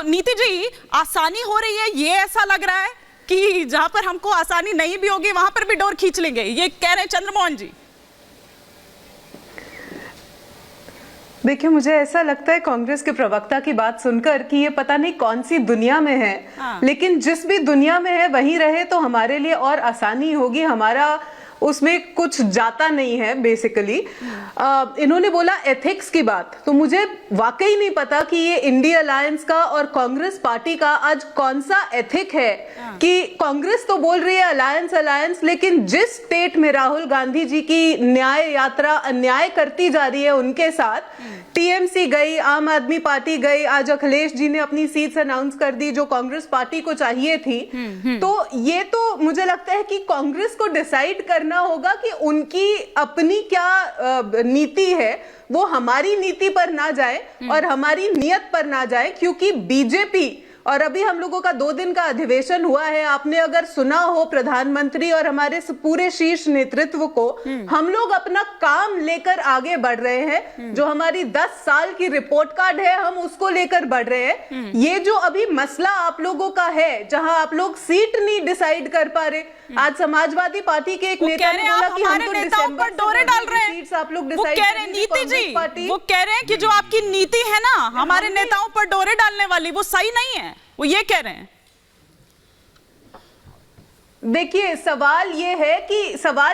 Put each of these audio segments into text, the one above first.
नीति जी, आसानी हो रही है, ये ऐसा लग रहा है कि जहां पर हमको आसानी नहीं भी होगी वहां पर भी डोर खींच लेंगे, ये कह रहे हैं चंद्रमोहन जी। देखिए, मुझे ऐसा लगता है कांग्रेस के प्रवक्ता की बात सुनकर कि ये पता नहीं कौन सी दुनिया में है। लेकिन जिस भी दुनिया में है वहीं रहे तो हमारे लिए और आसानी होगी, हमारा उसमें कुछ जाता नहीं है बेसिकली। इन्होंने बोला एथिक्स की बात, तो मुझे वाकई नहीं पता कि ये इंडिया अलायंस का और कांग्रेस पार्टी का आज कौन सा एथिक है कि कांग्रेस तो बोल रही है अलायंस अलायंस, लेकिन जिस स्टेट में राहुल गांधी जी की न्याय यात्रा अन्याय करती जा रही है उनके साथ, टीएमसी गई, आम आदमी पार्टी गई, आज अखिलेश जी ने अपनी सीट्स अनाउंस कर दी जो कांग्रेस पार्टी को चाहिए थी। तो ये तो मुझे लगता है कि कांग्रेस को डिसाइड करना होगा कि उनकी अपनी क्या नीति है, वो हमारी नीति पर ना जाए और हमारी नियत पर ना जाए, क्योंकि बीजेपी और अभी हम लोगों का 2 दिन का अधिवेशन हुआ है, आपने अगर सुना हो प्रधानमंत्री और हमारे पूरे शीर्ष नेतृत्व को, हम लोग अपना काम लेकर आगे बढ़ रहे हैं। जो हमारी 10 साल की रिपोर्ट कार्ड है हम उसको लेकर बढ़ रहे हैं। ये जो अभी मसला आप लोगों का है, जहां आप लोग सीट नहीं डिसाइड कर पा रहे, आज समाजवादी पार्टी के एक नेता ने बोला कि हम तो नेताओं पर डोरे डाल रहे हैं, सीट्स आप लोग डिसाइड कह रहे हैं नीति जी, वो कह रहे हैं कि जो आपकी नीति है ना हमारे नेताओं पर डोरे डालने वाली, वो सही नहीं है, वो ये कह रहे हैं। देखिए, सवाल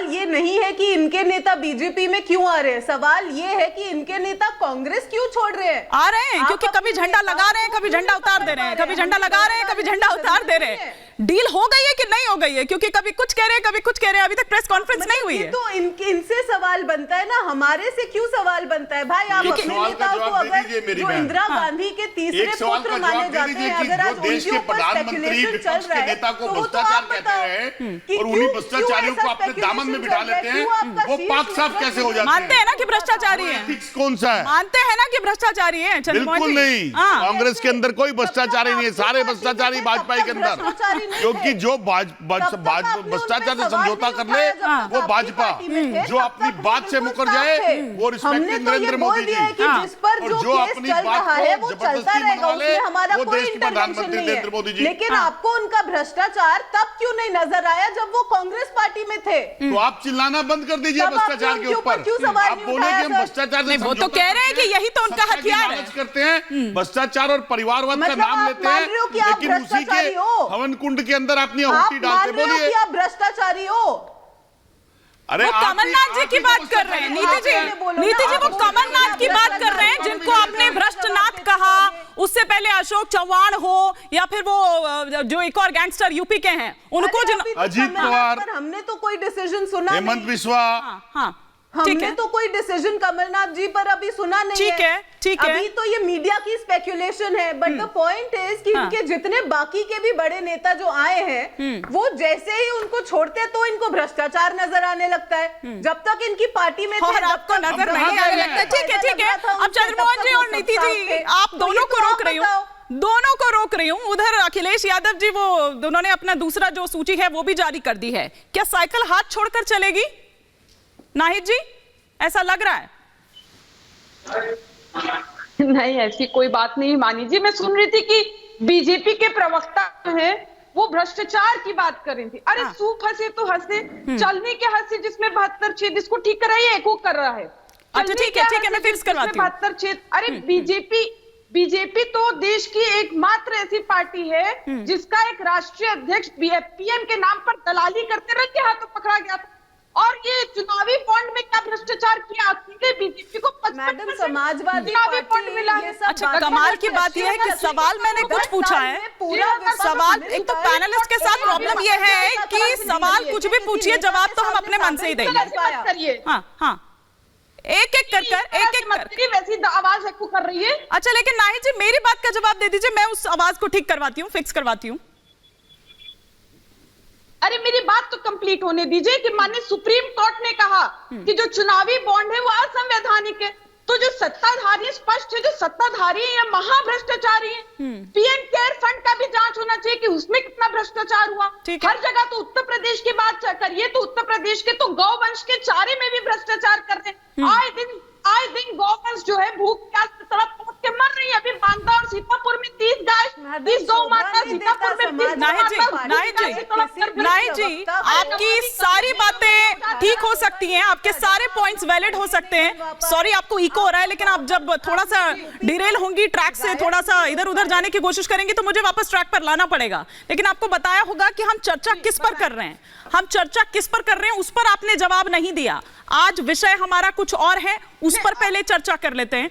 ये नहीं है कि इनके नेता बीजेपी में क्यों आ रहे हैं, सवाल ये है कि इनके नेता कांग्रेस क्यों छोड़ रहे हैं। आ रहे हैं क्योंकि कभी झंडा लगा रहे हैं, कभी झंडा उतार दे रहे हैं, कभी झंडा लगा रहे हैं, कभी झंडा उतार दे रहे हैं। डील हो गई है कि नहीं हो गई है, क्योंकि कभी कुछ कह रहे हैं, कभी कुछ कह रहे हैं, अभी तक प्रेस कॉन्फ्रेंस नहीं हुई है। तो इनसे सवाल बनता है ना, हमारे से क्यों सवाल बनता है भाई? आप अपने नेताओं को अगर जो इंदिरा गांधी के तीसरे पुत्र माने जाते हैं, अगर आज देश के प्रधानमंत्री विपक्ष के नेता को भ्रष्टाचार कहते हैं और उन्हीं भ्रष्टाचारियों को अपने दामन में बिठा लेते हैं, वो पाक साफ कैसे हो जाते हैं? मानते हैं ना कि भ्रष्टाचारी है, कौन सा है? मानते हैं ना कि भ्रष्टाचारी है? बिल्कुल नहीं, कांग्रेस के अंदर कोई भ्रष्टाचारी नहीं है, सारे भ्रष्टाचारी भाजपा के अंदर, क्योंकि जो भ्रष्टाचार से समझौता कर ले वो भाजपा, जो अपनी बात से मुकर जाए वो रिस्पेक्टिव नरेंद्र मोदी जी, और जो अपनी बात को जबरदस्ती मनवा ले वो देश के प्रधानमंत्री नरेंद्र मोदी जी। लेकिन आपको उनका भ्रष्टाचार तब क्यों नहीं नजर आया जब वो कांग्रेस पार्टी में थे? तो आप चिल्लाना बंद कर दीजिए भ्रष्टाचार के ऊपर। आप बोले कि हम भ्रष्टाचार से वो तो कह रहे हैं कि यही तो उनका हथियार है, करते हैं भ्रष्टाचार और परिवारवाद का नाम लेते हैं, लेकिन उसी के हवन कुंड के अंदर अपनी आहुति डालते। बोलिए, आप भ्रष्टाचारी हो? अरे वो कमलनाथ जी की बात कर रहे हैं नीति जी, वो कमलनाथ की बात कर रहे हैं जिनको आपने भ्रष्टनाथ कहा। उससे पहले अशोक चौहान हो या फिर वो जो एक और गैंगस्टर यूपी के हैं उनको, अजीत पवार, हमने तो कोई डिसीजन सुना, हेमंत बिस्वा, हमने तो कोई डिसीजन कमलनाथ जी पर अभी सुना नहीं है। ठीक है, अभी तो ये मीडिया की स्पेक्यूलेशन है, बट द पॉइंट इज कि इनके जितने बाकी के भी बड़े नेता जो आए हैं, वो जैसे ही उनको छोड़ते तो इनको भ्रष्टाचार नजर आने लगता है। जब तक इनकी पार्टी में थे आपको नजर नहीं आने लगता। ठीक है, अब चंद्रमोहन जी और नीति जी, आप दोनों को रोक रही हूँ। उधर अखिलेश यादव जी, वो उन्होंने अपना दूसरा जो सूची है वो भी जारी कर दी है। क्या साइकिल हाथ छोड़कर चलेगी नाहिद जी, ऐसा लग रहा है? नहीं, ऐसी कोई बात नहीं मानी जी। मैं सुन रही थी कि बीजेपी के प्रवक्ता है वो भ्रष्टाचार की बात कर रही थी। अरे सूप हंसे तो हंसे, चलने के हंसे जिसमें 72 छेद, इसको ठीक कराइए, एको कर रहा है। अच्छा ठीक है, मैं फिक्स करवाती हूं। 72 छेद, अरे बीजेपी तो देश की एकमात्र ऐसी पार्टी है जिसका एक राष्ट्रीय अध्यक्ष पीएम के नाम पर दलाली करते रंगे हाथों पकड़ा गया था। और ये चुनावी बॉन्ड में क्या भ्रष्टाचार किया? अकेले बीजेपी को 55% समाजवादी बॉन्ड मिला है। अच्छा, कमाल की बात यह है कि सवाल मैंने कुछ पूछा है, सवाल एक तो पैनलिस्ट के साथ प्रॉब्लम यह है कि सवाल कुछ भी पूछिए, जवाब तो हम अपने मन से ही देंगे। हाँ, एक एक कर वैसी आवाज एको कर रही है। अच्छा, लेकिन नाहिद जी मेरी बात का जवाब दे दीजिए, मैं उस आवाज को ठीक करवाती हूँ, फिक्स करवाती हूँ। अरे मेरी बात तो कंप्लीट होने दीजिए कि माननीय सुप्रीम कोर्ट ने कहा कि जो चुनावी बॉन्ड है वो असंवैधानिक है। तो जो सत्ताधारी, स्पष्ट है, जो सत्ताधारी है महाभ्रष्टाचारी है। पीएम केयर फंड का भी जांच होना चाहिए कि उसमें कितना भ्रष्टाचार हुआ। हर जगह तो उत्तर प्रदेश की बात करिए तो उत्तर प्रदेश के तो गौवंश के चारे में भी भ्रष्टाचार करते हैं। आए दिन गौवंश जो है भूख प्यास की तरफ पहुंच के मर रही है। अभी बांदा और सीतापुर में 30 गाय, 30 गौ माता, सीतापुर में 30 नाहिद जी, आपकी सारी बातें ठीक हो सकती हैं, आपके सारे पॉइंट्स वैलिड हो सकते हैं। सॉरी आपको इको हो रहा है, लेकिन आप जब थोड़ा सा डिरेल होंगी ट्रैक से, थोड़ा सा इधर उधर जाने की कोशिश करेंगे तो मुझे वापस ट्रैक पर लाना पड़ेगा। लेकिन आपको बताया होगा कि हम चर्चा किस पर कर रहे हैं, हम चर्चा किस पर कर रहे हैं, उस पर आपने जवाब नहीं दिया। आज विषय हमारा कुछ और है, उस पर पहले चर्चा कर लेते हैं।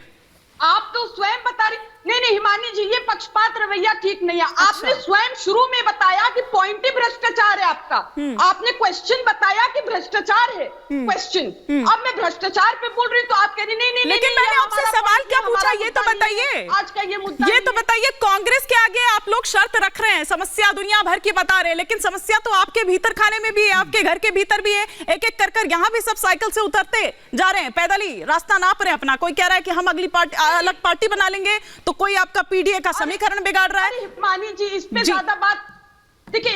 आप तो स्वयं बता रही, नहीं हिमानी जी, ये पक्षपात रवैया ठीक नहीं है। आपने स्वयं शुरू में बताया कि पॉइंट ही भ्रष्टाचार है आपका। आपने क्वेश्चन बताया कि भ्रष्टाचार है क्वेश्चन, अब मैं भ्रष्टाचार पे बोल रही हूँ तो आप कह रही नहीं। लेकिन मैंने आपसे सवाल क्या पूछा ये तो बताइए, आज का ये मुद्दा ये तो बताइए। कांग्रेस के आगे आप लोग शर्त रख रहे हैं, समस्या दुनिया भर की बता रहे हैं, लेकिन समस्या तो आपके भीतर खाने में भी है, आपके घर के भीतर भी है। एक एक कर यहाँ भी सब साइकिल से उतरते जा रहे हैं, पैदल ही रास्ता नाप रहे हैं अपना। कोई कह रहा है कि हम अगली पार्टी अलग पार्टी बना लेंगे, तो कोई आपका पीडीए का समीकरण बिगाड़ रहा है। मानी जी, इस पे ज्यादा बात, देखिए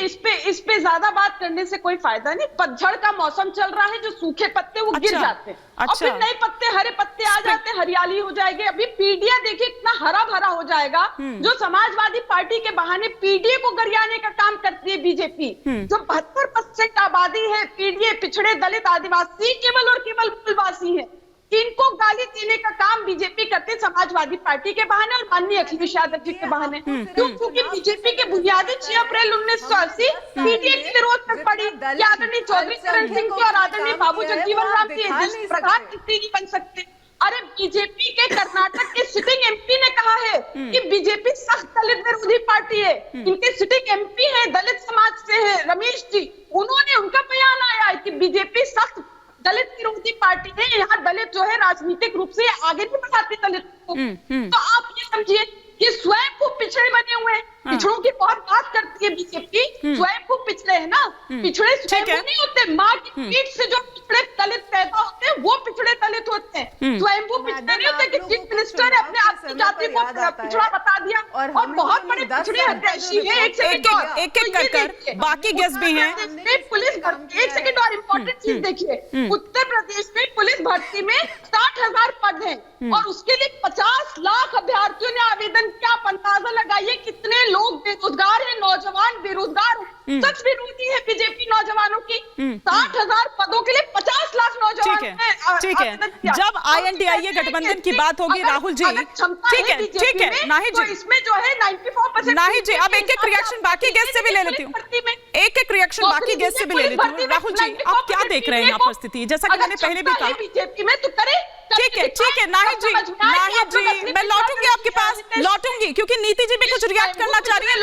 इस पे ज्यादा बात करने से कोई फायदा नहीं। पतझड़ का मौसम चल रहा है, जो सूखे पत्ते वो गिर जाते हैं और फिर नए पत्ते, हरे पत्ते आ जाते हैं, हरियाली हो जाएगी। अभी पीडीए देखिए कितना हरा भरा हो जाएगा। जो समाजवादी पार्टी के बहाने पीडीए को गरियाने का काम करती है बीजेपी, जो 72% आबादी है पीडीए, पिछड़े, दलित, आदिवासी, केवल और केवल मूलवासी है, इनको गाली देने का काम बीजेपी करते समाजवादी पार्टी के बहाने और माननीय अखिलेश यादव जी के बहाने। क्योंकि बीजेपी के बुनियादी 6 अप्रैल 1980 पीडीए के विरोध में पड़ी, आदरणीय चौधरी चरण सिंह की और आदरणीय बाबू जगजीवन राम की प्रधान मंत्री नहीं बन सकते। अरे बीजेपी के कर्नाटक के सिटिंग एमपी ने कहा है कि बीजेपी सख्त दलित विरोधी पार्टी है। इनके सिटिंग एमपी है, दलित समाज से है, रमेश जी, उन्होंने, उनका बयान आया है कि बीजेपी सख्त दलित विरोधी पार्टी है। यहाँ दलित जो है राजनीतिक रूप से आगे नहीं बढ़ाती दलित को। तो आप ये समझिए कि स्वयं को पिछड़े बने हुए हैं। पिछड़ों की बहुत बात करती है बीजेपी, स्वयं को पिछड़े है ना, पिछड़े स्वयं नहीं होते, माँ की पीठ से जो पिछड़े दलित पैदा होते हैं वो पिछड़े दलित होते हैं। स्वयं को पिछड़े नहीं होते कि चीफ मिनिस्टर ने अपने आप की जाति को पिछड़ा बता दिया और बहुत बड़े पिछड़े हत्याशी है। एक एक कर बाकी गेस्ट भी हैं। पुलिस भर्ती, एक सेकंड और इम्पोर्टेंट चीज देखिए, उत्तर प्रदेश में पुलिस भर्ती में 60,000 पद हैं और उसके लिए 50 लाख अभ्यर्थियों ने आवेदन किया। आप अंदाजा लगाइए कितने लोग बेरोजगार हैं, नौजवान बेरोजगार हैं। सच विरोधी है बीजेपी नौजवानों की। 60,000 पदों के लिए 50 लाख नौजवान। ठीक है, जब INDIA गठबंधन की बात होगी राहुल जी, ठीक है नाहिद जी, इसमें जो है 94% नाहिद जी, अब एक एक रिएक्शन बाकी गेस्ट से भी ले लेती हूँ, एक एक रिएक्शन बाकी गेस्ट से भी ले लेती हूँ। राहुल जी, आप क्या देख रहे हैं यहाँ परिस्थिति, जैसा कि मैंने पहले भी कहा बीजेपी में, तो करे। ठीक है नाहिद जी, मैं लौटूंगी आपके पास, लौटूंगी क्योंकि नीति जी भी कुछ रिएक्ट करना चाह रही है।